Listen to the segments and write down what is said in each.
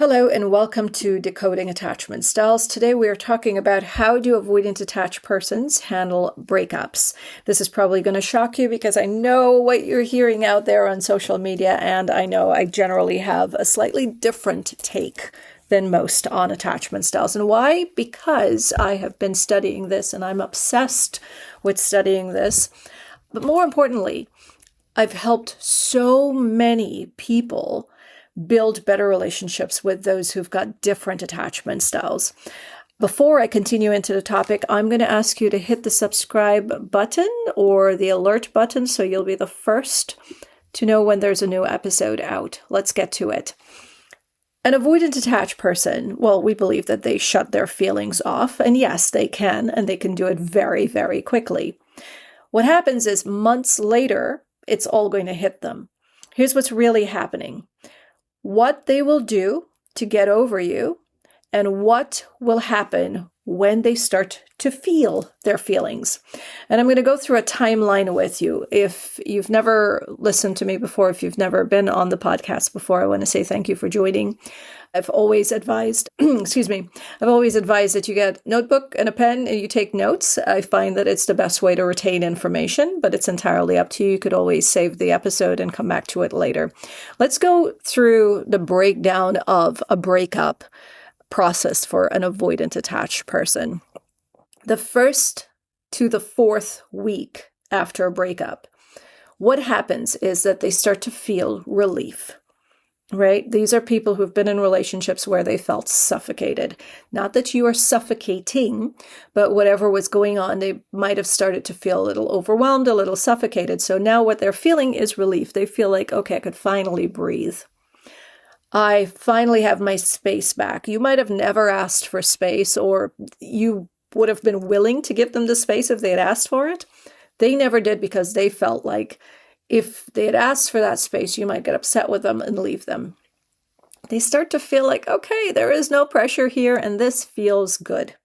Hello and welcome to Decoding Attachment Styles. Today we are talking about how do avoidant attached persons handle breakups. This is probably going to shock you because I know what you're hearing out there on social media, and I know I generally have a slightly different take than most on attachment styles. And why? Because I have been studying this and I'm obsessed with studying this. But more importantly, I've helped so many people build better relationships with those who've got different attachment styles. Before I continue into the topic, I'm going to ask you to hit the subscribe button or the alert button so you'll be the first to know when there's a new episode out. Let's get to it. An avoidant attached person, well, we believe that they shut their feelings off, and yes, they can, and they can do it very, very quickly. What happens is months later, it's all going to hit them. Here's what's really happening. What they will do to get over you, and what will happen when they start to feel their feelings. And I'm going to go through a timeline with you. If you've never listened to me before, if you've never been on the podcast before, I want to say thank you for joining. I've always advised, I've always advised that you get a notebook and a pen and you take notes. I find that it's the best way to retain information, but it's entirely up to you. You could always save the episode and come back to it later. Let's go through the breakdown of a breakup process for an avoidant attached person. The first to the fourth week after a breakup, what happens is that they start to feel relief. Right? These are people who've been in relationships where they felt suffocated. Not that you are suffocating, but whatever was going on, they might have started to feel a little overwhelmed, a little suffocated. So now what they're feeling is relief. They feel like, okay, I could finally breathe. I finally have my space back. You might have never asked for space, or you would have been willing to give them the space if they had asked for it. They never did because they felt like if they had asked for that space, you might get upset with them and leave them. They start to feel like, okay, there is no pressure here and this feels good.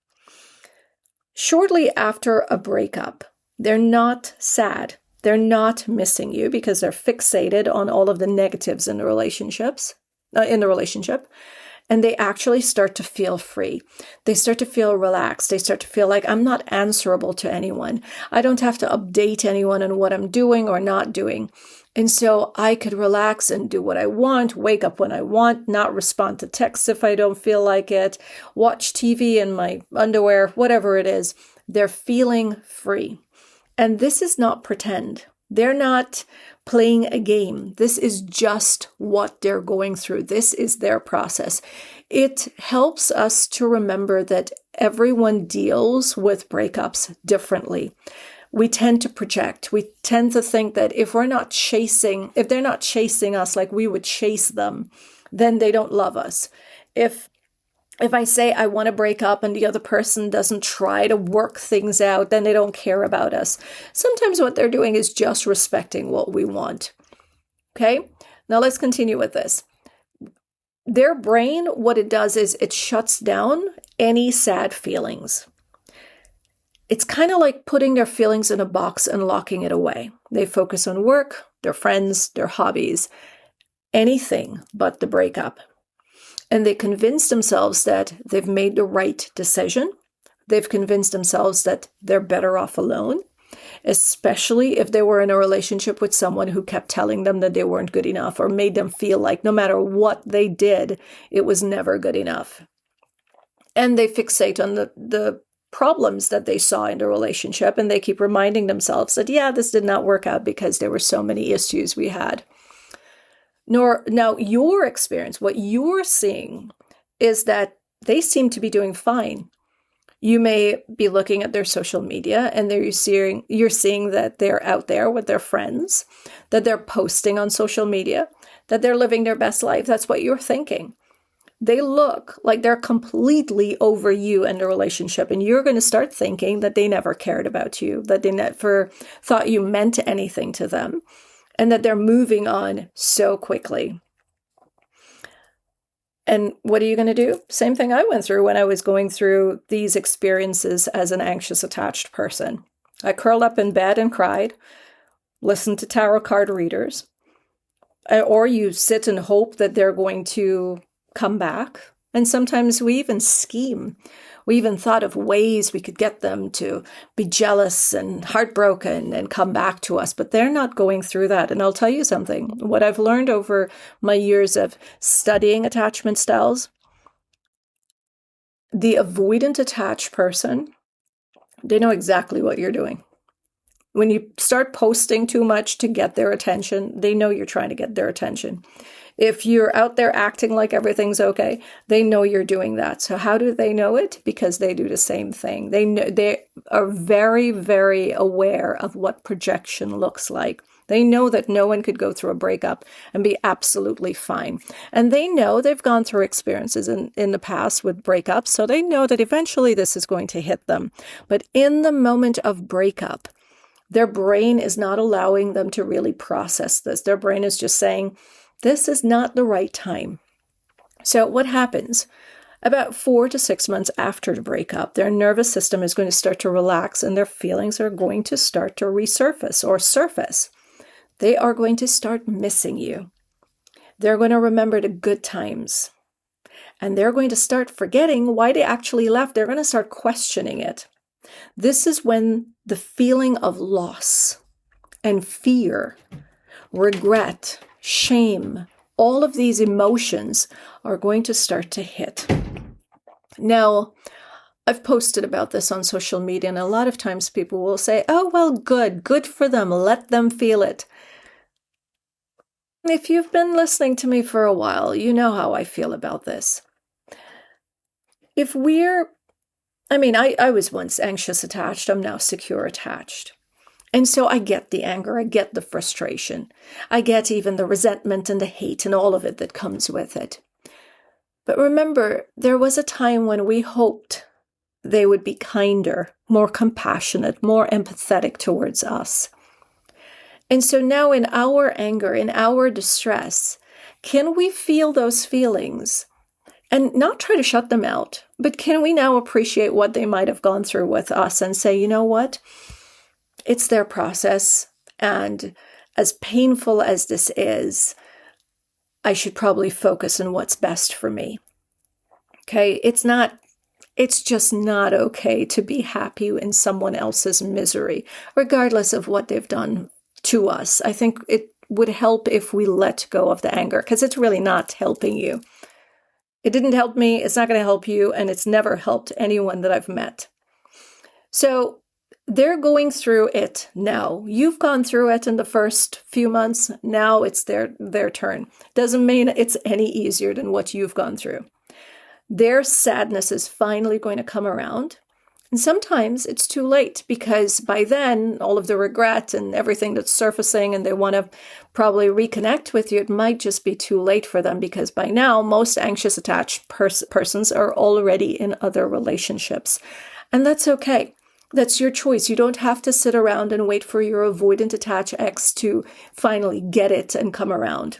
Shortly after a breakup, they're not sad. They're not missing you because they're fixated on all of the negatives in the relationship. And they actually start to feel free. They start to feel relaxed. They start to feel like I'm not answerable to anyone. I don't have to update anyone on what I'm doing or not doing. And so I could relax and do what I want, wake up when I want, not respond to texts if I don't feel like it, watch TV in my underwear, whatever it is. They're feeling free. And this is not pretend. They're not playing a game. This is just what they're going through. This is their process. It helps us to remember that everyone deals with breakups differently. We tend to project. We tend to think that if they're not chasing us like we would chase them, then they don't love us. If I say I want to break up and the other person doesn't try to work things out, then they don't care about us. Sometimes what they're doing is just respecting what we want. Okay? Now let's continue with this. Their brain, what it does is it shuts down any sad feelings. It's kind of like putting their feelings in a box and locking it away. They focus on work, their friends, their hobbies, anything but the breakup. And they convince themselves that they've made the right decision. They've convinced themselves that they're better off alone, especially if they were in a relationship with someone who kept telling them that they weren't good enough or made them feel like no matter what they did, it was never good enough. And they fixate on the problems that they saw in the relationship, and they keep reminding themselves that, yeah, this did not work out because there were so many issues we had. Now, your experience, what you're seeing is that they seem to be doing fine. You may be looking at their social media and you're seeing that they're out there with their friends, that they're posting on social media, that they're living their best life. That's what you're thinking. They look like they're completely over you and the relationship, and you're going to start thinking that they never cared about you, that they never thought you meant anything to them, and that they're moving on so quickly. And what are you going to do? Same thing I went through when I was going through these experiences as an anxious attached person. I curled up in bed and cried, listened to tarot card readers, or you sit and hope that they're going to come back. And sometimes we even scheme. We even thought of ways we could get them to be jealous and heartbroken and come back to us, but they're not going through that. And I'll tell you something, what I've learned over my years of studying attachment styles, the avoidant attached person, they know exactly what you're doing. When you start posting too much to get their attention, they know you're trying to get their attention. If you're out there acting like everything's okay, they know you're doing that. So how do they know it? Because they do the same thing. They are very, very aware of what projection looks like. They know that no one could go through a breakup and be absolutely fine. And they know they've gone through experiences in the past with breakups, so they know that eventually this is going to hit them. But in the moment of breakup, their brain is not allowing them to really process this. Their brain is just saying, this is not the right time. So what happens? About 4 to 6 months after the breakup, their nervous system is going to start to relax and their feelings are going to start to resurface or surface. They are going to start missing you. They're going to remember the good times. And they're going to start forgetting why they actually left. They're going to start questioning it. This is when the feeling of loss and fear, regret, shame, all of these emotions are going to start to hit. Now, I've posted about this on social media, and a lot of times people will say, oh, well, good for them, let them feel it. If you've been listening to me for a while, you know how I feel about this. I was once anxious attached, I'm now secure attached. And so I get the anger, I get the frustration, I get even the resentment and the hate and all of it that comes with it. But remember, there was a time when we hoped they would be kinder, more compassionate, more empathetic towards us. And so now in our anger, in our distress, can we feel those feelings and not try to shut them out? But can we now appreciate what they might have gone through with us and say, you know what? It's their process. And as painful as this is, I should probably focus on what's best for me. Okay, it's just not okay to be happy in someone else's misery, regardless of what they've done to us. I think it would help if we let go of the anger, because it's really not helping you. It didn't help me, it's not going to help you, and it's never helped anyone that I've met. So they're going through it now. You've gone through it in the first few months. Now it's their turn. Doesn't mean it's any easier than what you've gone through. Their sadness is finally going to come around. And sometimes it's too late, because by then all of the regret and everything that's surfacing and they want to probably reconnect with you, it might just be too late for them, because by now most anxious attached persons are already in other relationships. And that's okay. That's your choice. You don't have to sit around and wait for your avoidant attached ex to finally get it and come around.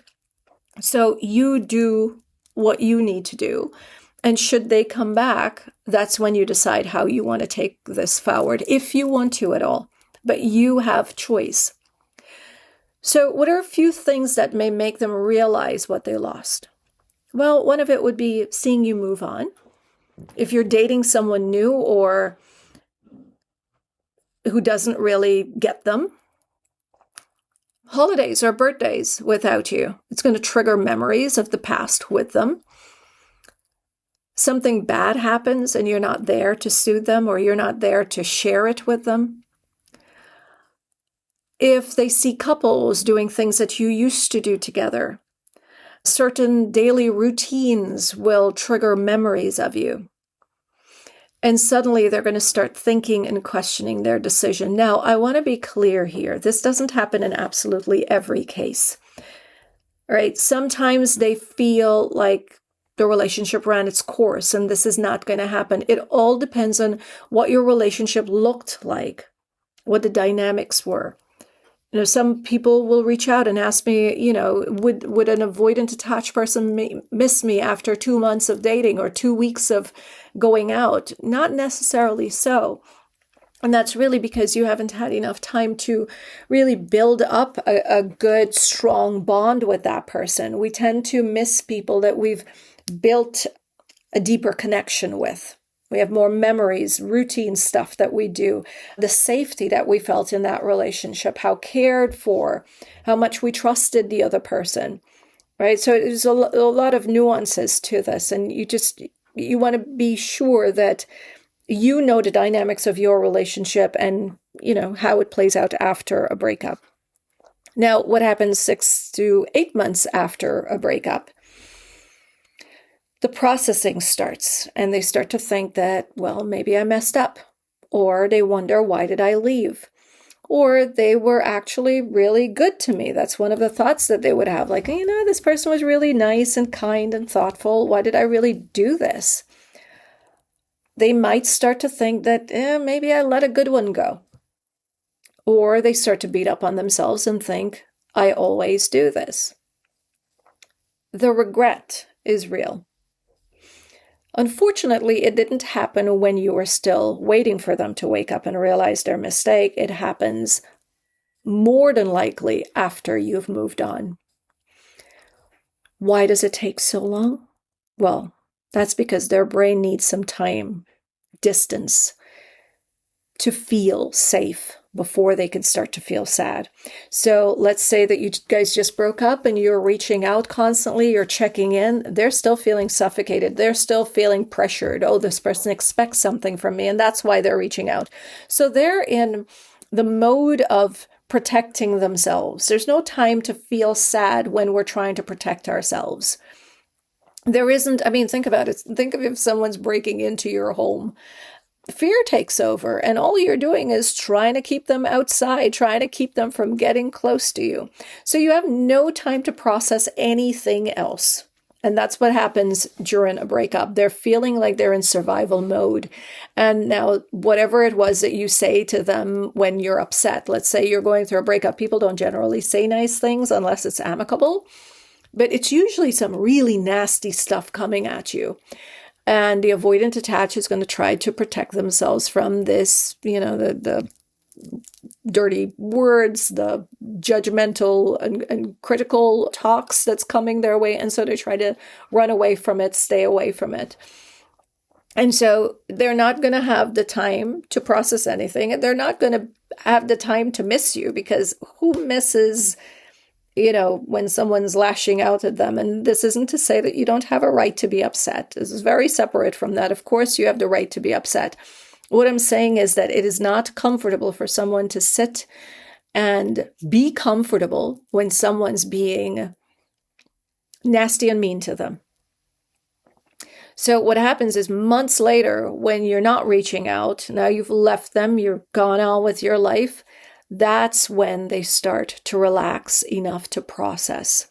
So you do what you need to do. And should they come back, that's when you decide how you want to take this forward, if you want to at all. But you have choice. So what are a few things that may make them realize what they lost? Well, one of it would be seeing you move on. If you're dating someone new or who doesn't really get them, holidays or birthdays without you, it's going to trigger memories of the past with them. Something bad happens and you're not there to soothe them, or you're not there to share it with them. If they see couples doing things that you used to do together, certain daily routines will trigger memories of you. And suddenly they're going to start thinking and questioning their decision. Now, I want to be clear here. This doesn't happen in absolutely every case. All right. Sometimes they feel like the relationship ran its course and this is not going to happen. It all depends on what your relationship looked like, what the dynamics were. Some people will reach out and ask me, would an avoidant attached person miss me after 2 months of dating or 2 weeks of going out? Not necessarily so. And that's really because you haven't had enough time to really build up a good, strong bond with that person. We tend to miss people that we've built a deeper connection with. We have more memories, routine stuff that we do, the safety that we felt in that relationship, how cared for, how much we trusted the other person, right? So there's a lot of nuances to this, and you want to be sure that you know the dynamics of your relationship and, how it plays out after a breakup. Now, what happens 6 to 8 months after a breakup? The processing starts, and they start to think that, well, maybe I messed up, or they wonder, why did I leave? Or they were actually really good to me. That's one of the thoughts that they would have, like, this person was really nice and kind and thoughtful. Why did I really do this? They might start to think that maybe I let a good one go. Or they start to beat up on themselves and think, I always do this. The regret is real. Unfortunately, it didn't happen when you were still waiting for them to wake up and realize their mistake. It happens more than likely after you've moved on. Why does it take so long? Well, that's because their brain needs some time, distance, to feel safe before they can start to feel sad. So let's say that you guys just broke up and you're reaching out constantly, you're checking in. They're still feeling suffocated. They're still feeling pressured. Oh, this person expects something from me, and that's why they're reaching out. So they're in the mode of protecting themselves. There's no time to feel sad when we're trying to protect ourselves. There isn't, think about it. Think of if someone's breaking into your home. Fear takes over, and all you're doing is trying to keep them outside, trying to keep them from getting close to you. So you have no time to process anything else. And that's what happens during a breakup. They're feeling like they're in survival mode. And now, whatever it was that you say to them when you're upset, let's say you're going through a breakup, people don't generally say nice things unless it's amicable. But it's usually some really nasty stuff coming at you. And the avoidant attach is going to try to protect themselves from this, the dirty words, the judgmental and critical talks that's coming their way. And so they try to run away from it, stay away from it. And so they're not going to have the time to process anything. And they're not going to have the time to miss you, because who misses when someone's lashing out at them? And this isn't to say that you don't have a right to be upset. This is very separate from that. Of course, you have the right to be upset. What I'm saying is that it is not comfortable for someone to sit and be comfortable when someone's being nasty and mean to them. So what happens is months later, when you're not reaching out, now you've left them, you're gone on with your life, that's when they start to relax enough to process.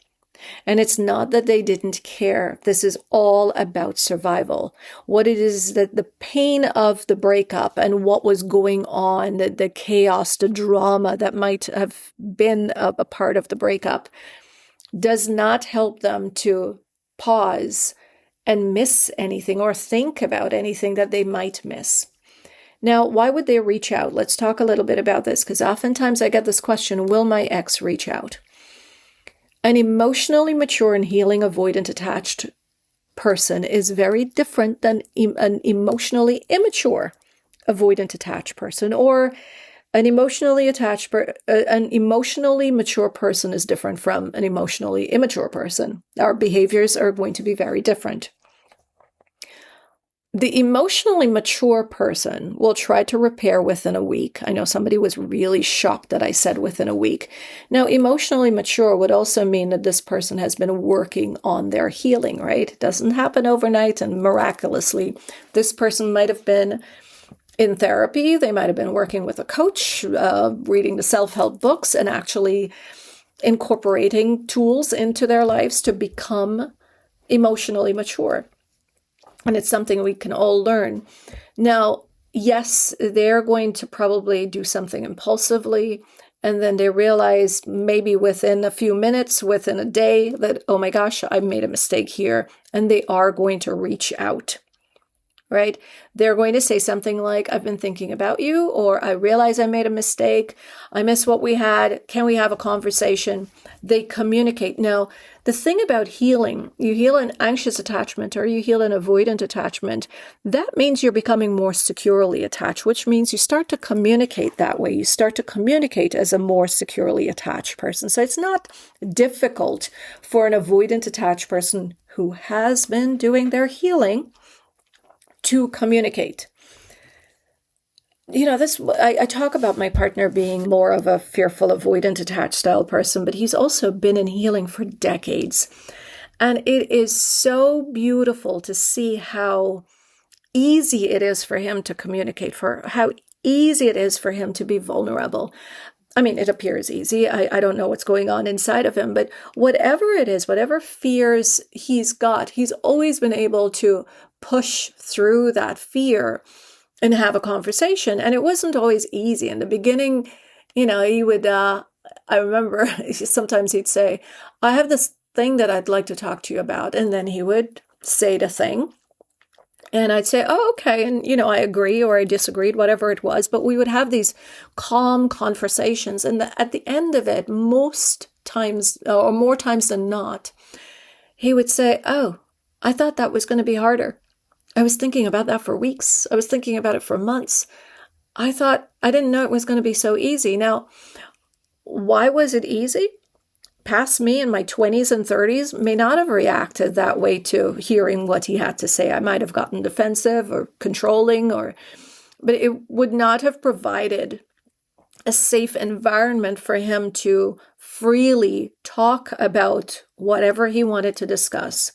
And it's not that they didn't care. This is all about survival. What it is that the pain of the breakup and what was going on, the chaos, the drama that might have been a part of the breakup, does not help them to pause and miss anything or think about anything that they might miss. Now, why would they reach out? Let's talk a little bit about this, because oftentimes I get this question, will my ex reach out? An emotionally mature and healing avoidant attached person is very different than an emotionally immature avoidant attached person, or an emotionally mature person is different from an emotionally immature person. Our behaviors are going to be very different. The emotionally mature person will try to repair within a week. I know somebody was really shocked that I said within a week. Now, emotionally mature would also mean that this person has been working on their healing, right? It doesn't happen overnight and miraculously. This person might have been in therapy. They might have been working with a coach, reading the self-help books, and actually incorporating tools into their lives to become emotionally mature. And it's something we can all learn. Now, yes, they're going to probably do something impulsively, and then they realize maybe within a few minutes, within a day, that, oh my gosh, I made a mistake here, and they are going to reach out. right? They're going to say something like, I've been thinking about you, or I realize I made a mistake. I miss what we had. Can we have a conversation? They communicate. Now, the thing about healing, you heal an anxious attachment or you heal an avoidant attachment, that means you're becoming more securely attached, which means you start to communicate that way. You start to communicate as a more securely attached person. So it's not difficult for an avoidant attached person who has been doing their healing to communicate. I talk about my partner being more of a fearful, avoidant, attached style person, but he's also been in healing for decades. And it is so beautiful to see how easy it is for him to communicate, for how easy it is for him to be vulnerable. I mean, it appears easy. I don't know what's going on inside of him, but whatever it is, whatever fears he's got, he's always been able to push through that fear and have a conversation. And it wasn't always easy. In the beginning, he would, I remember sometimes he'd say, I have this thing that I'd like to talk to you about. And then he would say the thing. And I'd say, oh, okay. And, I agree or I disagreed, whatever it was. But we would have these calm conversations. And at the end of it, most times or more times than not, he would say, oh, I thought that was going to be harder. I was thinking about that for weeks. I was thinking about it for months. I didn't know it was going to be so easy. Now, why was it easy? Past me in my 20s and 30s may not have reacted that way to hearing what he had to say. I might have gotten defensive or controlling, but it would not have provided a safe environment for him to freely talk about whatever he wanted to discuss.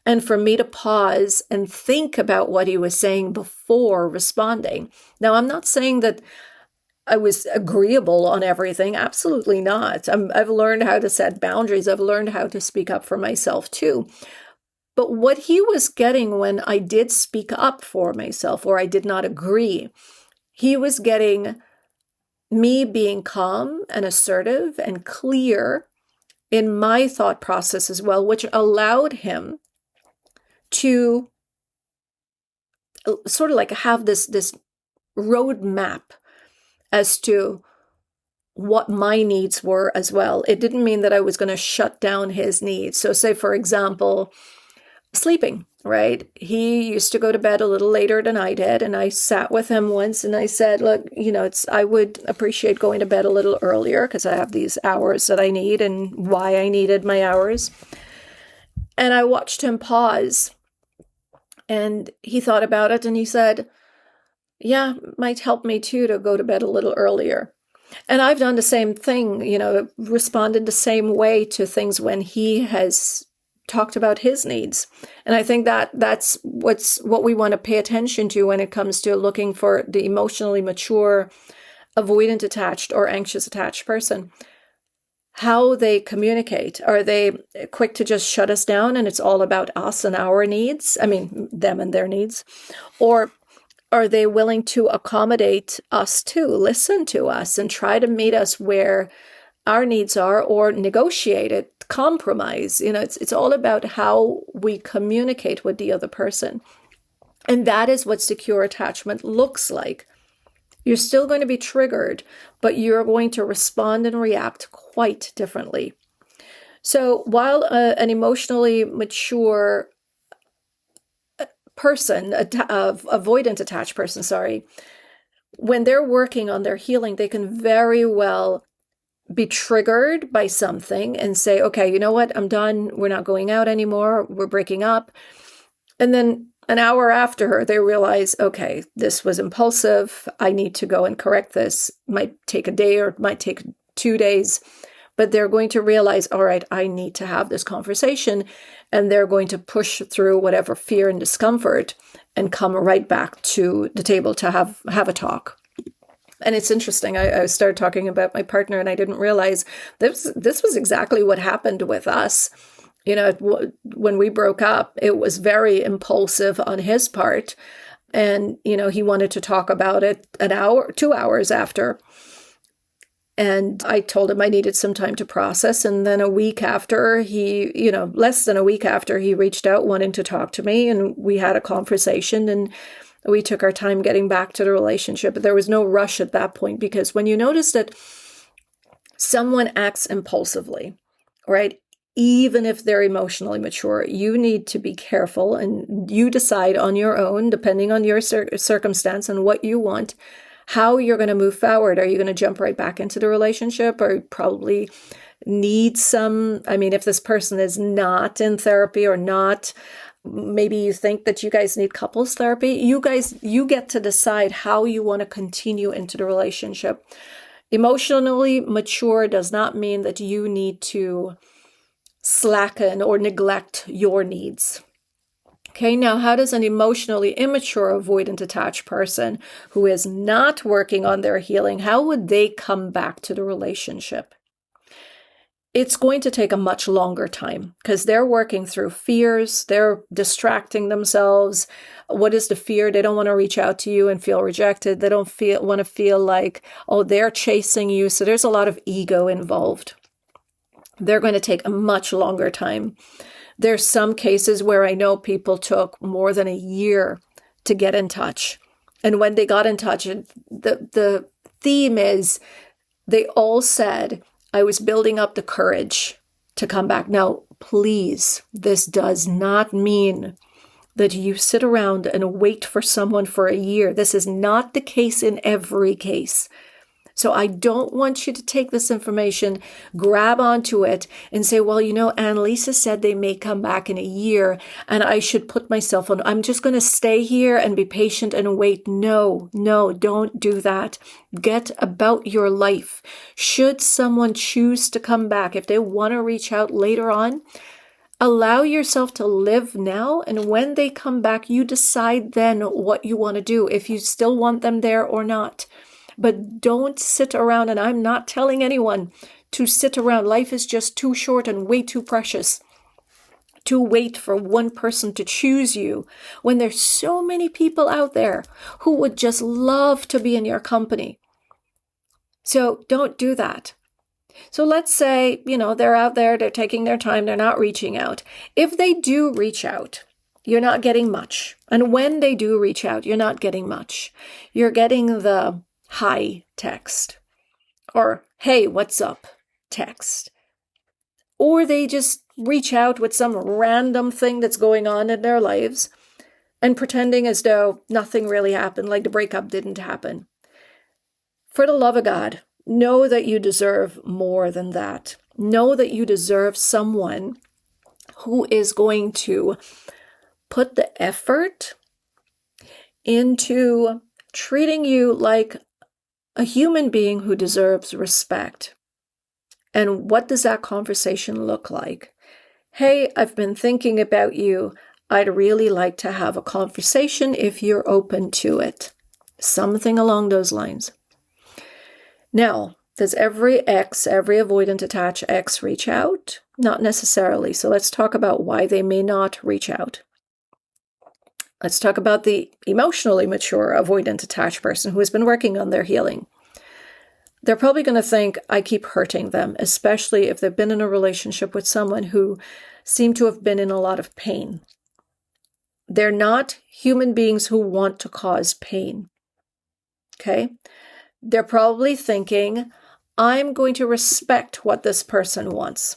And for me to pause and think about what he was saying before responding. Now, I'm not saying that I was agreeable on everything. Absolutely not. I've learned how to set boundaries. I've learned how to speak up for myself too. But what he was getting when I did speak up for myself or I did not agree, he was getting me being calm and assertive and clear in my thought process as well, which allowed him to sort of like have this roadmap as to what my needs were as well. It didn't mean that I was going to shut down his needs. So say, for example, sleeping, right? He used to go to bed a little later than I did. And I sat with him once and I said, look, I would appreciate going to bed a little earlier because I have these hours that I need and why I needed my hours. And I watched him pause. And he thought about it and he said, yeah, might help me too to go to bed a little earlier. And I've done the same thing, responded the same way to things when he has talked about his needs. And I think that's what we want to pay attention to when it comes to looking for the emotionally mature, avoidant attached or anxious attached person. How they communicate. Are they quick to just shut us down and it's all about us and our needs? I mean, them and their needs. Or are they willing to accommodate us too, listen to us and try to meet us where our needs are or negotiate it, compromise? It's all about how we communicate with the other person. And that is what secure attachment looks like. You're still going to be triggered, but you're going to respond and react quite differently. So while an emotionally mature person, avoidant attached person, when they're working on their healing, they can very well be triggered by something and say, okay, you know what? I'm done. We're not going out anymore. We're breaking up. And then an hour after, they realize, okay, this was impulsive. I need to go and correct this. Might take a day or it might take 2 days, but they're going to realize, all right, I need to have this conversation. And they're going to push through whatever fear and discomfort and come right back to the table to have a talk. And it's interesting. I started talking about my partner and I didn't realize this was exactly what happened with us. When we broke up, it was very impulsive on his part. And, he wanted to talk about it an hour, 2 hours after. And I told him I needed some time to process. And then a week after less than a week after, he reached out wanting to talk to me, and we had a conversation, and we took our time getting back to the relationship. But there was no rush at that point, because when you notice that someone acts impulsively, right? Even if they're emotionally mature, you need to be careful, and you decide on your own, depending on your circumstance and what you want, how you're going to move forward. Are you going to jump right back into the relationship, or probably need if this person is not in therapy or not, maybe you think that you guys need couples therapy. You get to decide how you want to continue into the relationship. Emotionally mature does not mean that you need to slacken or neglect your needs. Okay, now how does an emotionally immature, avoidant, attached person who is not working on their healing, how would they come back to the relationship? It's going to take a much longer time, because they're working through fears. They're distracting themselves. What is the fear? They don't want to reach out to you and feel rejected. They don't want to feel like, oh, they're chasing you. So there's a lot of ego involved. They're going to take a much longer time. There's some cases where I know people took more than a year to get in touch. And when they got in touch, the theme is they all said, I was building up the courage to come back. Now, please, this does not mean that you sit around and wait for someone for a year. This is not the case in every case. So I don't want you to take this information, grab onto it, and say, well, Annalisa said they may come back in a year, and I should put myself on. I'm just going to stay here and be patient and wait. No, don't do that. Get about your life. Should someone choose to come back, if they want to reach out later on, allow yourself to live now, and when they come back, you decide then what you want to do, if you still want them there or not. But don't sit around, and I'm not telling anyone to sit around. Life is just too short and way too precious to wait for one person to choose you, when there's so many people out there who would just love to be in your company. So don't do that. So let's say, they're out there, they're taking their time, they're not reaching out. If they do reach out, you're not getting much. And when they do reach out, you're not getting much. You're getting the hi text, or hey, what's up text. Or they just reach out with some random thing that's going on in their lives and pretending as though nothing really happened, like the breakup didn't happen. For the love of God, know that you deserve more than that. Know that you deserve someone who is going to put the effort into treating you like a human being who deserves respect. And what does that conversation look like? Hey, I've been thinking about you. I'd really like to have a conversation if you're open to it. Something along those lines. Now, does every avoidant attached ex reach out? Not necessarily. So let's talk about why they may not reach out. Let's talk about the emotionally mature avoidant attached person who has been working on their healing. They're probably going to think, I keep hurting them, especially if they've been in a relationship with someone who seemed to have been in a lot of pain. They're not human beings who want to cause pain. Okay? They're probably thinking, I'm going to respect what this person wants.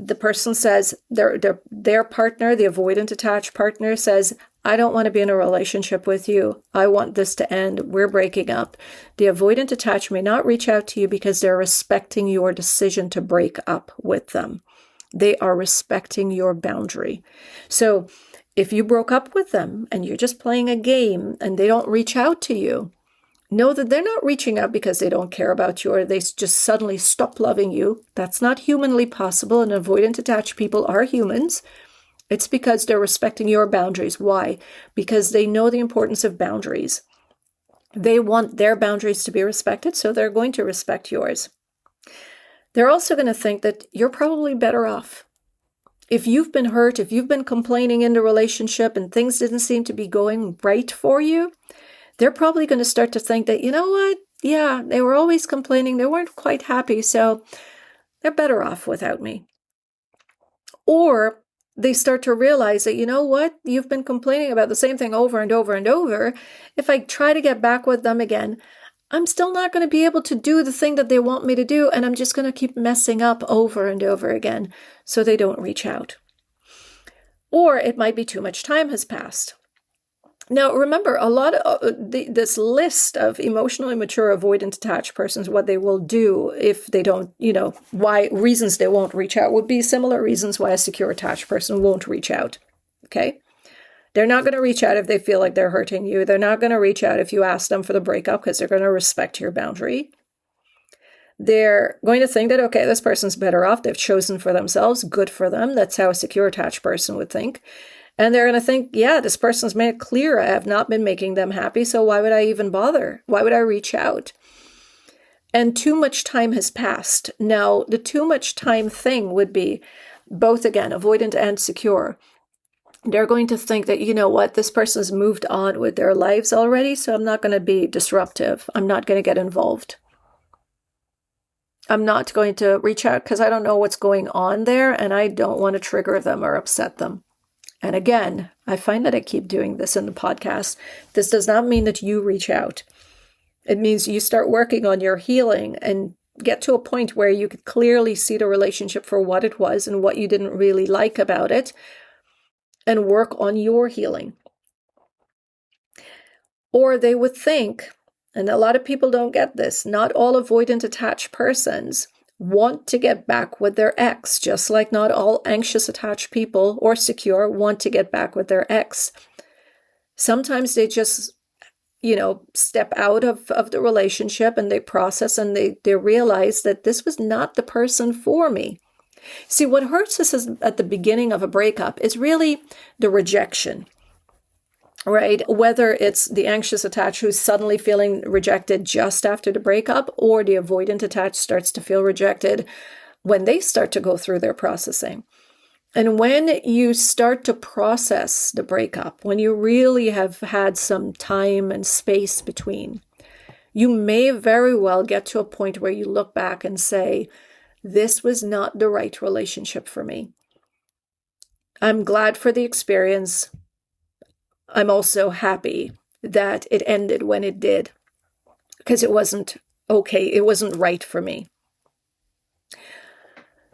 The person says, their partner, the avoidant attached partner says, I don't want to be in a relationship with you. I want this to end. We're breaking up. The avoidant attached may not reach out to you because they're respecting your decision to break up with them. They are respecting your boundary. So if you broke up with them and you're just playing a game and they don't reach out to you, know that they're not reaching out because they don't care about you or they just suddenly stop loving you. That's not humanly possible, and avoidant attached people are humans. It's because they're respecting your boundaries. Why? Because they know the importance of boundaries. They want their boundaries to be respected, so they're going to respect yours. They're also going to think that you're probably better off. If you've been hurt, if you've been complaining in the relationship and things didn't seem to be going right for you, they're probably going to start to think that, you know what, yeah, they were always complaining. They weren't quite happy, so they're better off without me. Or they start to realize that, you know what, you've been complaining about the same thing over and over and over. If I try to get back with them again, I'm still not going to be able to do the thing that they want me to do, and I'm just going to keep messing up over and over again, so they don't reach out. Or it might be too much time has passed. Now, remember, a lot of this list of emotionally mature, avoidant, attached persons, what they will do if they don't, why reasons they won't reach out would be similar reasons why a secure, attached person won't reach out. Okay? They're not going to reach out if they feel like they're hurting you. They're not going to reach out if you ask them for the breakup because they're going to respect your boundary. They're going to think that, okay, this person's better off. They've chosen for themselves. Good for them. That's how a secure, attached person would think. And they're going to think, yeah, this person's made it clear I have not been making them happy, so why would I even bother? Why would I reach out? And too much time has passed. Now, the too much time thing would be both, again, avoidant and secure. They're going to think that, you know what, this person's moved on with their lives already, so I'm not going to be disruptive. I'm not going to get involved. I'm not going to reach out because I don't know what's going on there, and I don't want to trigger them or upset them. And again, I find that I keep doing this in the podcast. This does not mean that you reach out. It means you start working on your healing and get to a point where you could clearly see the relationship for what it was and what you didn't really like about it, and work on your healing. Or they would think, and a lot of people don't get this, not all avoidant attached persons want to get back with their ex, just like not all anxious attached people or secure want to get back with their ex. Sometimes they just, step out of the relationship and they process and they realize that this was not the person for me. See, what hurts us at the beginning of a breakup is really the rejection. Right? Whether it's the anxious attached who's suddenly feeling rejected just after the breakup, or the avoidant attached starts to feel rejected when they start to go through their processing. And when you start to process the breakup, when you really have had some time and space between, you may very well get to a point where you look back and say, this was not the right relationship for me. I'm glad for the experience. I'm also happy that it ended when it did, because it wasn't okay. It wasn't right for me.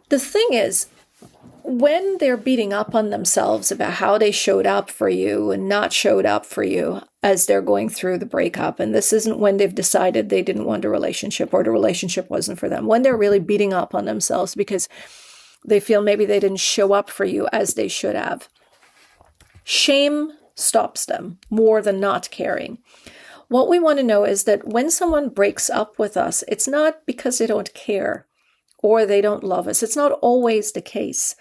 The thing is, when they're beating up on themselves about how they showed up for you and not showed up for you as they're going through the breakup, and this isn't when they've decided they didn't want a relationship or the relationship wasn't for them, when they're really beating up on themselves because they feel maybe they didn't show up for you as they should have, shame stops them more than not caring. What we want to know is that when someone breaks up with us, it's not because they don't care or they don't love us. It's not always the case.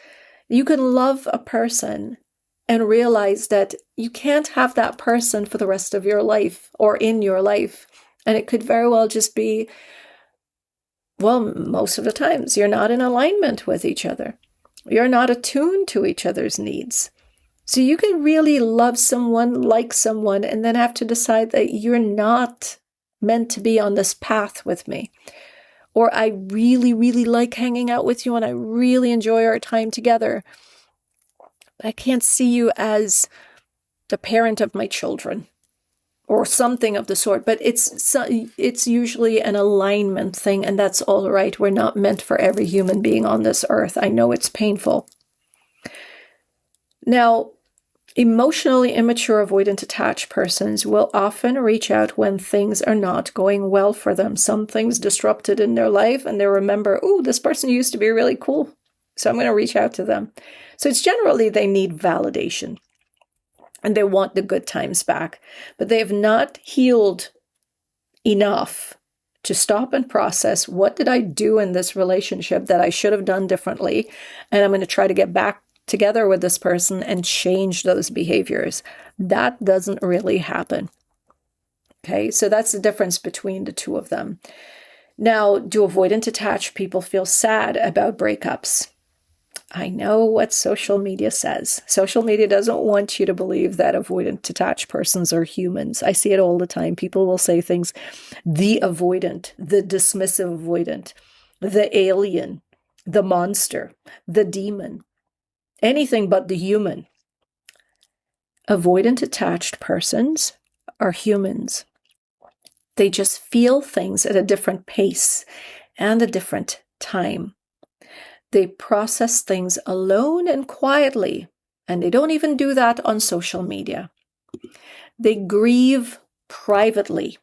You can love a person and realize that you can't have that person for the rest of your life or in your life. And it could very well just be, well, most of the times you're not in alignment with each other. You're not attuned to each other's needs. So you can really love someone, like someone, and then have to decide that you're not meant to be on this path with me. Or I really, really like hanging out with you and I really enjoy our time together. But I can't see you as the parent of my children or something of the sort. But it's usually an alignment thing, and that's all right. We're not meant for every human being on this earth. I know it's painful. Now, emotionally immature, avoidant, attached persons will often reach out when things are not going well for them. Something's disrupted in their life and they remember, oh, this person used to be really cool, so I'm going to reach out to them. So it's generally they need validation and they want the good times back, but they have not healed enough to stop and process, what did I do in this relationship that I should have done differently? And I'm going to try to get back together with this person and change those behaviors. That doesn't really happen. Okay, so that's the difference between the two of them. Now, do avoidant attached people feel sad about breakups? I know what social media says. Social media doesn't want you to believe that avoidant attached persons are humans. I see it all the time. People will say things, the avoidant, the dismissive avoidant, the alien, the monster, the demon, anything but the human. Avoidant attached persons are humans. They just feel things at a different pace and a different time. They process things alone and quietly, and they don't even do that on social media. They grieve privately,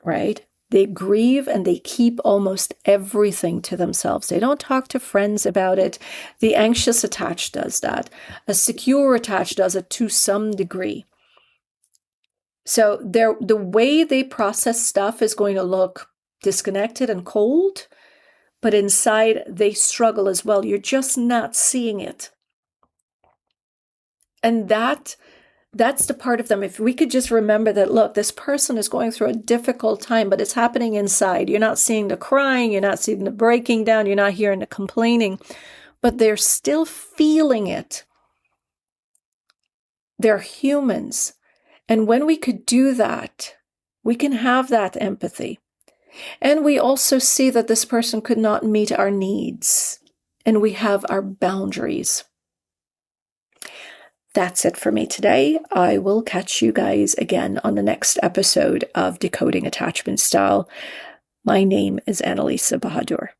right? They grieve and they keep almost everything to themselves. They don't talk to friends about it. The anxious attached does that. A secure attached does it to some degree. So the way they process stuff is going to look disconnected and cold, but inside they struggle as well. You're just not seeing it. And that's the part of them. If we could just remember that, look, this person is going through a difficult time, but it's happening inside. You're not seeing the crying, you're not seeing the breaking down, you're not hearing the complaining, but they're still feeling it. They're humans. And when we could do that, we can have that empathy. And we also see that this person could not meet our needs, and we have our boundaries. That's it for me today. I will catch you guys again on the next episode of Decoding Attachment Style. My name is Annalisa Bahadur.